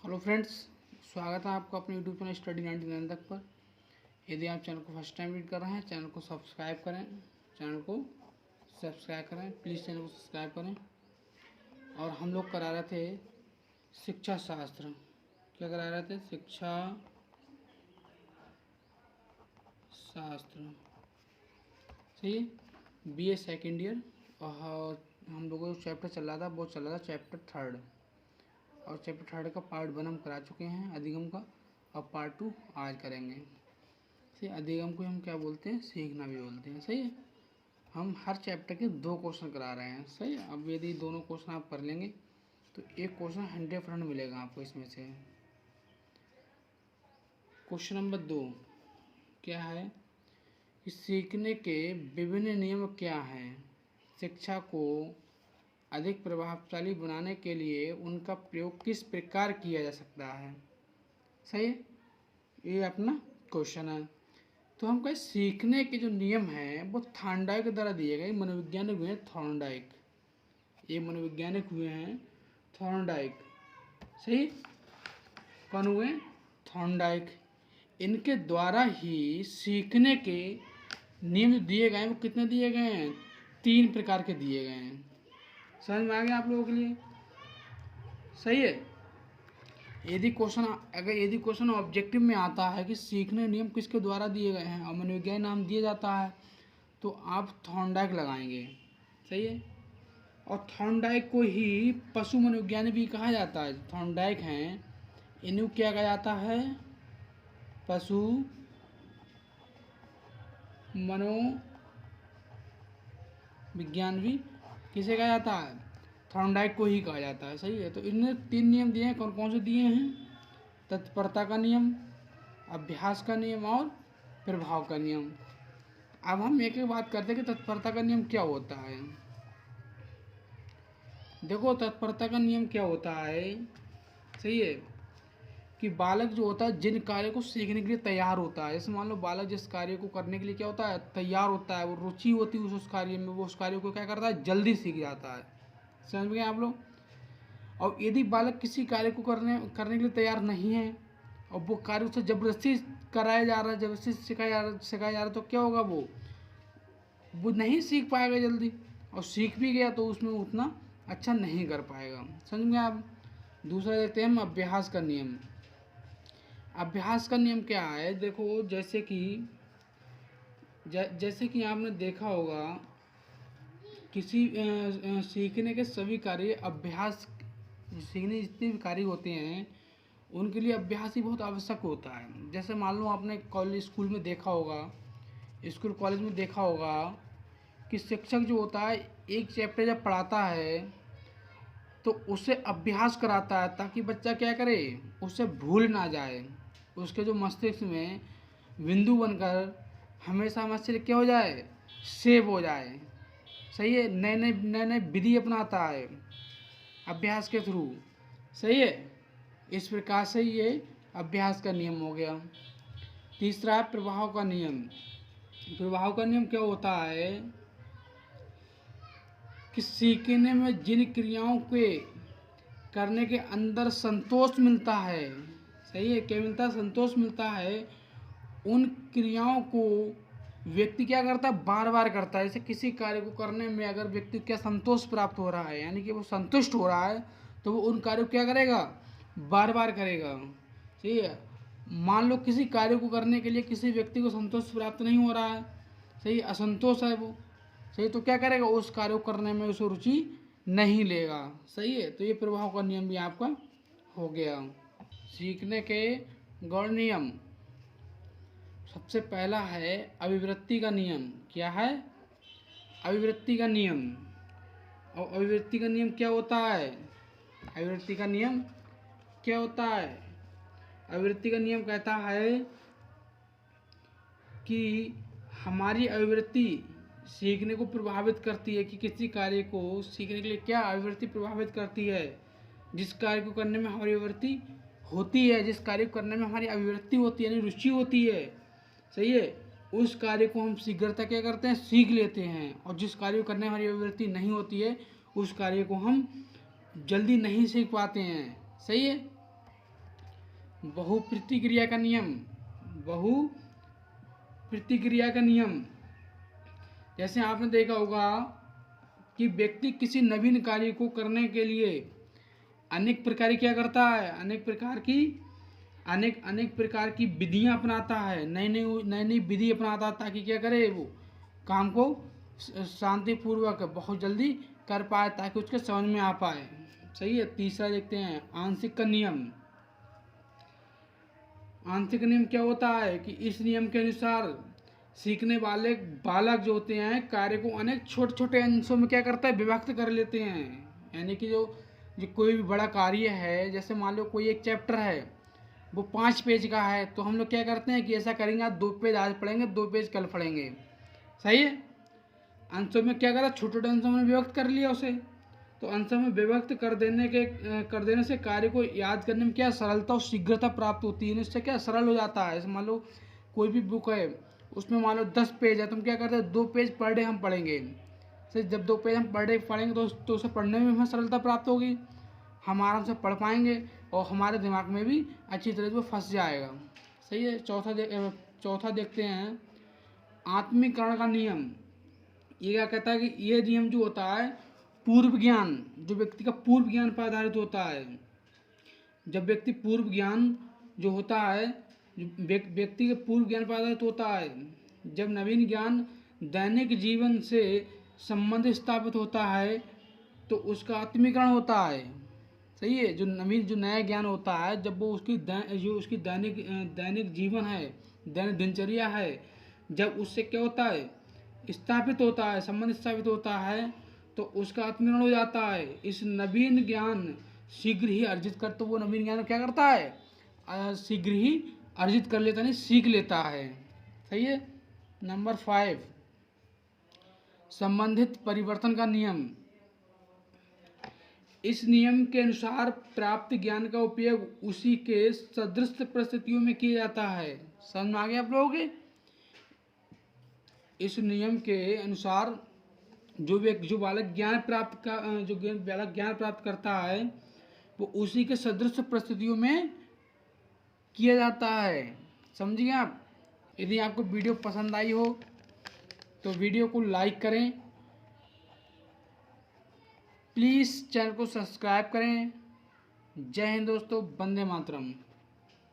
Hello friends, स्वागत है आपका अपने यूट्यूब चैनल स्टडी 99 तक पर। यदि आप चैनल को फर्स्ट टाइम विजिट कर रहे हैं, चैनल को सब्सक्राइब करें। प्लीज़ चैनल को सब्सक्राइब करें। और हम लोग करा रहे थे शिक्षा शास्त्र। क्या करा रहे थे? शिक्षा शास्त्र। सही है, BA सेकेंड ईयर। और हम लोगों को चैप्टर चल रहा था, वो चल रहा था चैप्टर थर्ड। और चैप्टर थर्ड का पार्ट 1 हम करा चुके हैं अधिगम का, और पार्ट 2 आज करेंगे। सही, अधिगम को हम क्या बोलते हैं? सीखना भी बोलते हैं। सही है, हम हर चैप्टर के 2 क्वेश्चन करा रहे हैं। सही है, अब यदि दोनों क्वेश्चन आप कर लेंगे तो एक क्वेश्चन 100% मिलेगा आपको इसमें से। क्वेश्चन नंबर 2 क्या है कि सीखने के विभिन्न नियम क्या हैं? शिक्षा को अधिक प्रभावशाली बनाने के लिए उनका प्रयोग किस प्रकार किया जा सकता है? सही है, ये अपना क्वेश्चन है। तो हम कहें सीखने के जो नियम हैं वो थॉर्नडाइक द्वारा दिए गए। मनोवैज्ञानिक हुए हैं थॉर्नडाइक, ये मनोवैज्ञानिक हुए हैं थॉर्नडाइक। सही, कौन हुए? थॉर्नडाइक। इनके द्वारा ही सीखने के नियम दिए गए हैं। वो कितने दिए गए हैं? 3 प्रकार के दिए गए हैं। समझ में आ गया आप लोगों के लिए? सही है। यदि क्वेश्चन ऑब्जेक्टिव में आता है कि सीखने नियम किसके द्वारा दिए गए हैं और मनोविज्ञान नाम दिया जाता है, तो आप थॉर्नडाइक लगाएंगे। सही है, और थॉर्नडाइक को ही पशु मनोविज्ञानी भी कहा जाता है। थॉर्नडाइक हैं, इन्हें क्या कहा जाता है? पशु मनोविज्ञान भी किसे कहा जाता है? थॉर्नडाइक को ही कहा जाता है। सही है, तो इन्हें 3 नियम दिए हैं। कौन कौन से दिए हैं? तत्परता का नियम, अभ्यास का नियम और प्रभाव का नियम। अब हम एक एक बात करते हैं कि तत्परता का नियम क्या होता है। देखो, तत्परता का नियम क्या होता है? सही है, कि बालक जो होता है जिन कार्य को सीखने के लिए तैयार होता है, जैसे मान लो बालक जिस कार्य को करने के लिए क्या होता है? तैयार होता है, वो रुचि होती है उस कार्य में, वो उस कार्य को क्या करता है? जल्दी सीख जाता है। समझ गए आप लोग? और यदि बालक किसी कार्य को करने के लिए तैयार नहीं है और वो कार्य उसे जबरदस्ती कराया जा रहा है, जबरदस्ती सिखाया जा रहा है, तो क्या होगा? वो नहीं सीख पाएगा जल्दी, और सीख भी गया तो उसमें उतना अच्छा नहीं कर पाएगा। समझ में आप? दूसरा देखते हैं हम अभ्यास का नियम। अभ्यास का नियम क्या है? देखो, जैसे कि आपने देखा होगा किसी सीखने के सभी कार्य अभ्यास, सीखने जितने भी कार्य होते हैं उनके लिए अभ्यास ही बहुत आवश्यक होता है। जैसे मान लो आपने कॉलेज स्कूल में देखा होगा, स्कूल कॉलेज में देखा होगा कि शिक्षक जो होता है एक चैप्टर जब पढ़ाता है तो उससे अभ्यास कराता है, ताकि बच्चा क्या करे? उससे भूल ना जाए, उसके जो मस्तिष्क में बिंदु बनकर हमेशा हमारे क्या हो जाए? सेव हो जाए। सही है, नए नए विधि अपनाता है अभ्यास के थ्रू। सही है, इस प्रकार से ये अभ्यास का नियम हो गया। तीसरा है प्रभाव का नियम। प्रभाव का नियम क्या होता है कि सीखने में जिन क्रियाओं के करने के अंदर संतोष मिलता है, सही है, क्या मिलता है? संतोष मिलता है। उन क्रियाओं को व्यक्ति क्या करता है? बार बार करता है। जैसे किसी कार्य को करने में अगर व्यक्ति को क्या संतोष प्राप्त हो रहा है, यानी कि वो संतुष्ट हो रहा है, तो वो उन कार्यों को क्या करेगा? बार बार करेगा। सही है, मान लो किसी कार्य को करने के लिए किसी व्यक्ति को संतोष प्राप्त नहीं हो रहा है, सही, असंतोष है वो, सही, तो क्या करेगा? उस कार्य को करने में उसे रुचि नहीं लेगा। सही है, तो ये प्रभाव का नियम भी आपका हो गया। सीखने के गौण नियम, सबसे पहला है अभिवृत्ति का नियम। क्या है? अभिवृत्ति का नियम। और अभिवृत्ति का नियम क्या होता है? अभिवृत्ति का नियम क्या होता है? अभिवृत्ति का नियम कहता है कि हमारी अभिवृत्ति सीखने को प्रभावित करती है, कि किसी कार्य को सीखने के लिए क्या अभिवृत्ति प्रभावित करती है? जिस कार्य को करने में हमारी अभिवृत्ति होती है, जिस कार्य को करने में हमारी अभिवृत्ति होती है, यानी रुचि होती है, सही है, उस कार्य को हम शीघ्रता क्या करते हैं? सीख लेते हैं। और जिस कार्य को करने में हमारी अभिवृत्ति नहीं होती है, उस कार्य को हम जल्दी नहीं सीख पाते हैं। सही है, बहुप्रतिक्रिया का नियम, बहुप्रतिक्रिया का नियम। जैसे आपने देखा होगा कि व्यक्ति किसी नवीन कार्य को करने के लिए अनेक प्रकार की क्या करता है, अनेक प्रकार की विधियां अपनाता है, नई विधि अपनाता है, ताकि क्या करे, वो काम को शांतिपूर्वक बहुत जल्दी कर पाए, ताकि उसके समझ में आ पाए। सही है। तीसरा देखते हैं आंशिक का नियम। आंशिक नियम क्या होता है कि इस नियम के अनुसार सीखने वाले बालक जो होते हैं कार्य को अनेक छोटे छोटे अंशों में क्या करता है, विभक्त कर लेते हैं। यानी कि जो कोई भी बड़ा कार्य है, जैसे मान लो कोई एक चैप्टर है, वो 5 पेज का है, तो हम लोग क्या करते हैं कि ऐसा करेंगे, 2 पेज आज पढ़ेंगे, 2 पेज कल पढ़ेंगे। सही है। अंशों में क्या करा, छोटे छोटे अंशों में विभक्त कर लिया उसे। तो अंशों में विभक्त कर देने से कार्य को याद करने में क्या सरलता और शीघ्रता प्राप्त होती है। इससे क्या सरल हो जाता है। जैसे मान लो कोई भी बुक है, उसमें मान लो 10 पेज है, तुम क्या करते हैं, 2 पेज पर डे हम पढ़ेंगे। सही। जब 2 पेज हम पर डे पढ़ेंगे तो उसे पढ़ने में हमें सरलता प्राप्त होगी, हम आराम से पढ़ पाएंगे और हमारे दिमाग में भी अच्छी तरह से वो फंस जाएगा। सही है। चौथा देखते हैं आत्मीकरण का नियम। ये क्या कहता है कि ये नियम जो होता है पूर्व ज्ञान, जो व्यक्ति का पूर्व ज्ञान पर आधारित होता है। जब व्यक्ति पूर्व ज्ञान जो होता है, व्यक्ति के पूर्व ज्ञान पर आधारित होता है, जब नवीन ज्ञान दैनिक जीवन से संबंध स्थापित होता है तो उसका आत्मीकरण होता है। सही है। जो नया ज्ञान होता है, जब वो उसकी दैनिक जीवन है, दैनिक दिनचर्या है, जब उससे क्या होता है, स्थापित होता है, संबंध स्थापित होता है, तो उसका आत्मीकरण हो जाता है। इस नवीन ज्ञान शीघ्र ही अर्जित कर, तो वो नवीन ज्ञान क्या करता है, शीघ्र ही अर्जित कर लेता, नहीं सीख लेता है। सही है। नंबर 5 संबंधित परिवर्तन का नियम। इस नियम के अनुसार प्राप्त ज्ञान का उपयोग उसी के सदृश परिस्थितियों में किया जाता है। समझ में आ गया आप लोगों के। इस नियम के अनुसार जो बालक ज्ञान प्राप्त करता है, वो उसी के सदृश परिस्थितियों में किया जाता है। समझिए आप। यदि आपको वीडियो पसंद आई हो तो वीडियो को लाइक करें, प्लीज़ चैनल को सब्सक्राइब करें। जय हिंद दोस्तों, वंदे मातरम।